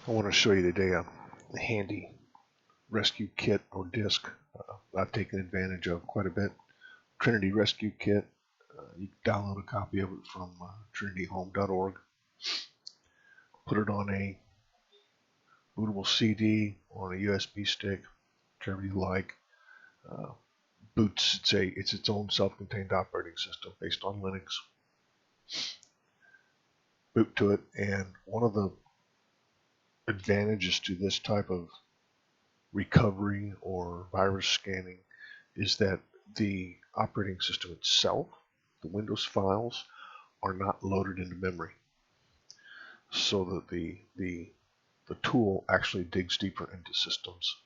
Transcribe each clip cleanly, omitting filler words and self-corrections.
I want to show you today a handy rescue kit or disk I've taken advantage of quite a bit. Trinity Rescue Kit. You can download a copy of it from trinityhome.org. Put it on a bootable CD or on a USB stick, whichever you like. Boots, it's its own self-contained operating system based on Linux. Boot to it, and one of the advantages to this type of recovery or virus scanning is that the operating system itself, the Windows files, are not loaded into memory, so that the tool actually digs deeper into systems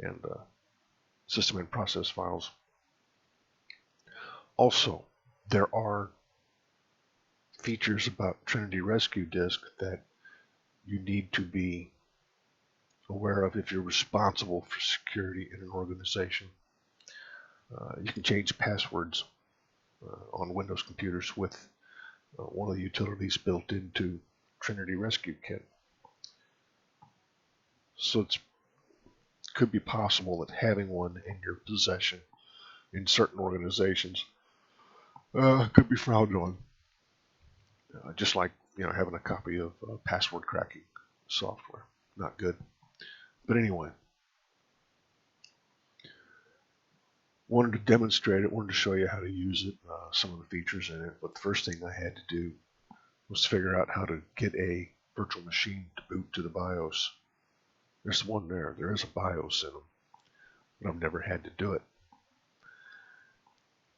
and system and process files. Also, there are features about Trinity Rescue Disk that you need to be aware of if you're responsible for security in an organization. You can change passwords on Windows computers with one of the utilities built into Trinity Rescue Kit. So it could be possible that having one in your possession in certain organizations could be frowned on. Just like having a copy of password cracking software. Not good. But anyway, wanted to demonstrate it, wanted to show you how to use it, some of the features in it, but the first thing I had to do was figure out how to get a virtual machine to boot to the BIOS. There's one there. There is a BIOS in them, but I've never had to do it.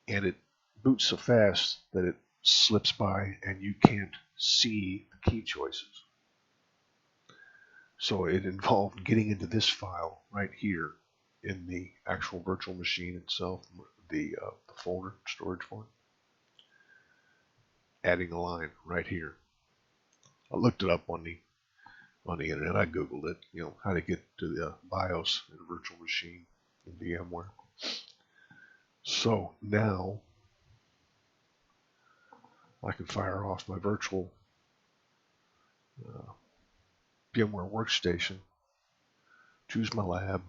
And it boots so fast that it slips by and you can't see the key choices. So it involved getting into this file right here in the actual virtual machine itself, the folder, storage folder, adding a line right here. I looked it up on the internet. I googled it, how to get to the BIOS in a virtual machine in VMware. So now I can fire off my virtual VMware workstation, choose my lab,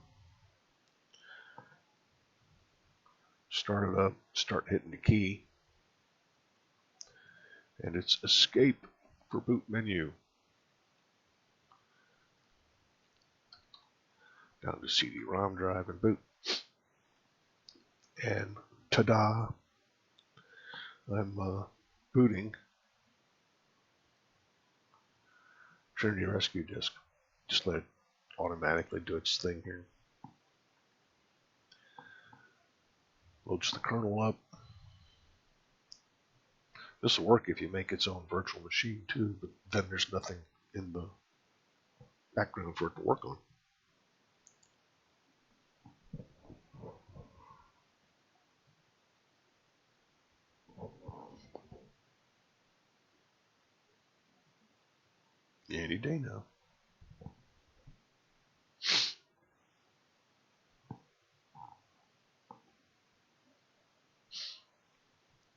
start it up, start hitting the key, and it's escape for boot menu. Down to CD-ROM drive and boot. And ta-da, I'm booting Trinity Rescue Disk. Just let it automatically do its thing here. Loads the kernel up. This will work if you make its own virtual machine too, but then there's nothing in the background for it to work on. Any day now.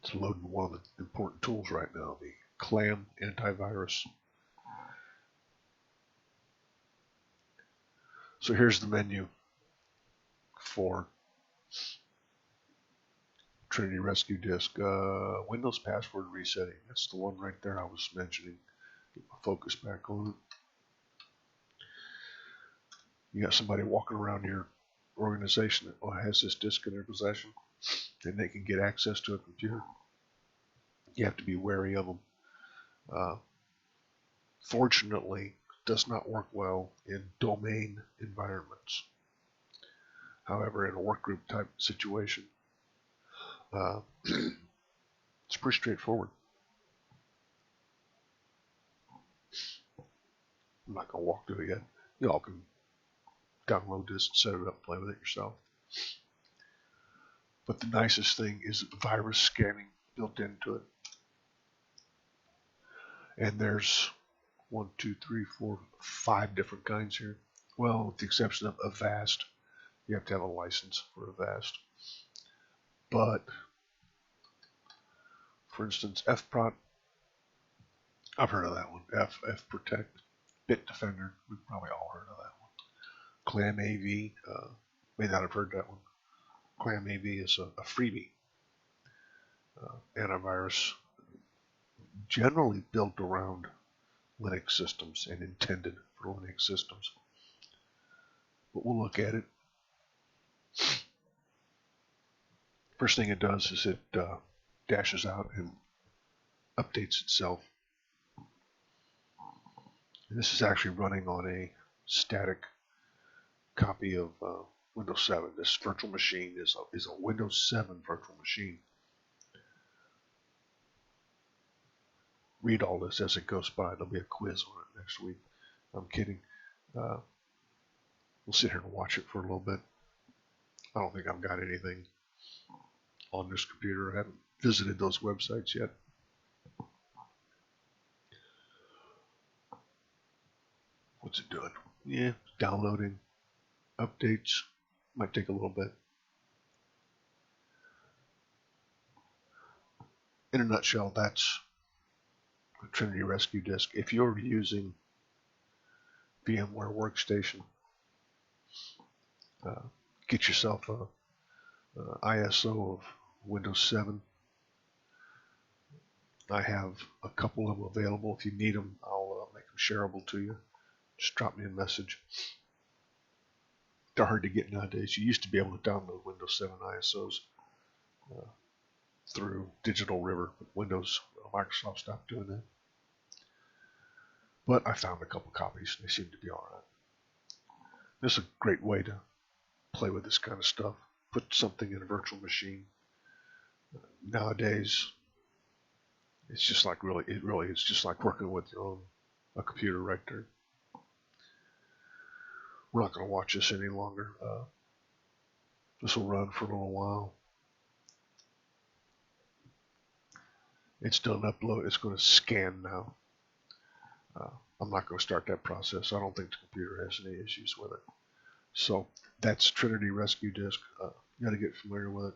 It's loading one of the important tools right now, the CLAM antivirus. So here's the menu for Trinity Rescue Disk. Windows password resetting. That's the one right there I was mentioning. Get my focus back on it. You got somebody walking around your organization that has this disk in their possession, and they can get access to a computer. You have to be wary of them. Fortunately, it does not work well in domain environments. However, in a workgroup type situation, it's pretty straightforward. I'm not going to walk through it yet. You all can download this and set it up, play with it yourself. But the nicest thing is virus scanning built into it. And there's 1, 2, 3, 4, 5 different kinds here. Well, with the exception of Avast. You have to have a license for Avast. But, for instance, FProt, I've heard of that one, F Protect. Bitdefender, we've probably all heard of that one. Clam AV, may not have heard that one. Clam AV is a freebie antivirus generally built around Linux systems and intended for Linux systems. But we'll look at it. First thing it does is it dashes out and updates itself. And this is actually running on a static copy of Windows 7. This virtual machine is a Windows 7 virtual machine. Read all this as it goes by. There'll be a quiz on it next week. I'm kidding. We'll sit here and watch it for a little bit. I don't think I've got anything on this computer. I haven't visited those websites yet. What's it doing? Yeah, downloading. Updates. Might take a little bit. In a nutshell, that's the Trinity Rescue Disk. If you're using VMware Workstation, get yourself a ISO of Windows 7. I have a couple of them available. If you need them, I'll make them shareable to you. Just drop me a message. They're hard to get nowadays. You used to be able to download Windows 7 ISOs through Digital River, but Microsoft stopped doing that. But I found a couple copies, and they seem to be all right. This is a great way to play with this kind of stuff. Put something in a virtual machine. Nowadays, it's just like it really is just like working with your own a computer right there. We're not going to watch this any longer. This will run for a little while. It's done upload. It's going to scan now. I'm not going to start that process. I don't think the computer has any issues with it. So that's Trinity Rescue Disk. You got to get familiar with it.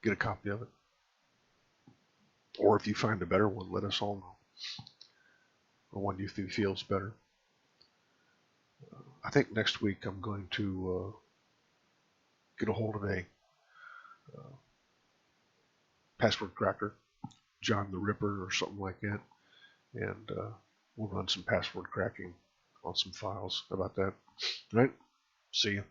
Get a copy of it. Or if you find a better one, let us all know. Or one you think feels better. I think next week I'm going to get a hold of a password cracker, John the Ripper or something like that, and we'll run some password cracking on some files. How about that? All right? See you.